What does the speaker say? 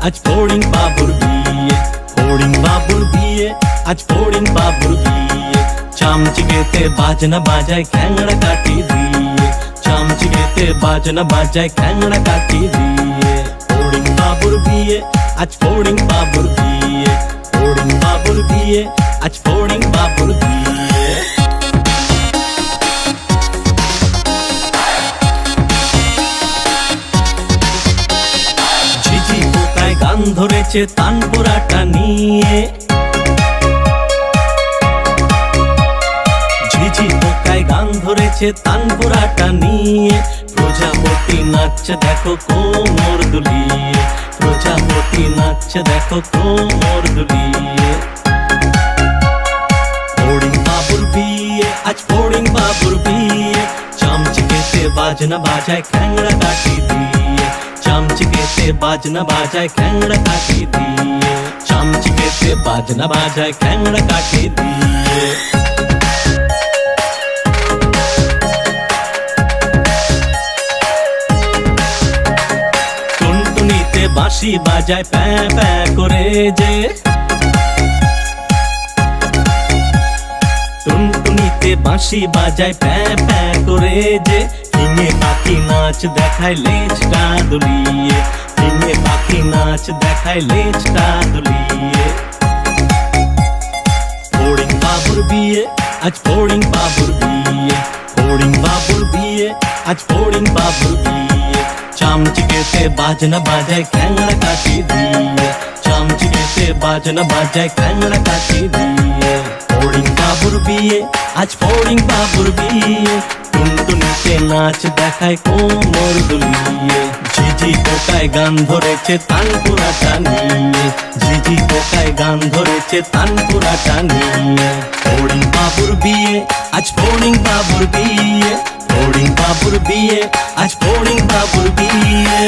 আজ ফড়িং বাবুর বিয়ে, ফড়িং বাবুর বিয়ে, আজ ফড়িং বাবুর বিয়ে। চামচিকেতে বাজনা বাজায় খ্যাংড়া কাটি দিয়ে, চামচিকেতে বাজনা বাজায় খ্যাংড়া কাটি দিয়ে। ফড়িং বাবুর বিয়ে, আজ ফড়িং বাবুর বিয়ে, ফড়িং বাবুর বিয়ে, আজ ফড়িং বাবুর বিয়ে। ঝিঝি পোকায় গান ধরেছে তানপুরাটা নিয়ে, ঝিঝি পোকায় গান ধরেছে তানপুরাটা নিয়ে। প্রজাপতি নাচছে দেখো কোমর দুলিয়ে, প্রজাপতি নাচছে দেখো কোমর দুলিয়ে। ফড়িং বাবুর বিয়ে, আজ ফড়িং বাবুর বিয়ে। চামচিকেতে বাজনা বাজায় খ্যাংড়া কাটি দিয়ে, চামচিকেতে বাজনা বাজায় খ্যাংড়া কাটি দিয়ে, চামচিকেতে বাজনা বাজায় খ্যাংড়া কাটি দিয়ে। টুনটুনিতে বাঁশি বাজায় প্যাঁ প্যাঁ করে যে, টুনটুনিতে বাঁশি বাজায় প্যাঁ প্যাঁ করে যে। ফিঙে পাখি নাচ দেখায় লেজটা দুলিয়ে, ফিঙে পাখি নাচ দেখায় লেজটা দুলিয়ে। ফড়িং বাবুর বিয়ে, আজ ফড়িং বাবুর বিয়ে, ফড়িং বাবুর বিয়ে, আজ ফড়িং বাবুর বিয়ে। চামচিকেতে বাজনা বাজায় খ্যাংড়া কাটি দিয়ে, চামচিকেতে বাজনা বাজায় খ্যাংড়া কাটি দিয়ে। ফড়িং বাবুর বিয়ে, আজ ফড়িং বাবুর বিয়ে। টুনটুনিতে নাচ দেখায় কোমর দুলিয়ে, ঝিঝি পোকায় গান ধরেছে তানপুরাটা নিয়ে, ঝিঝি পোকায় গান ধরেছে তানপুরাটা নিয়ে। ফড়িং বাবুর বিয়ে, আজ ফড়িং বাবুর বিয়ে, ফড়িং বাবুর বিয়ে, আজ ফড়িং বাবুর বিয়ে।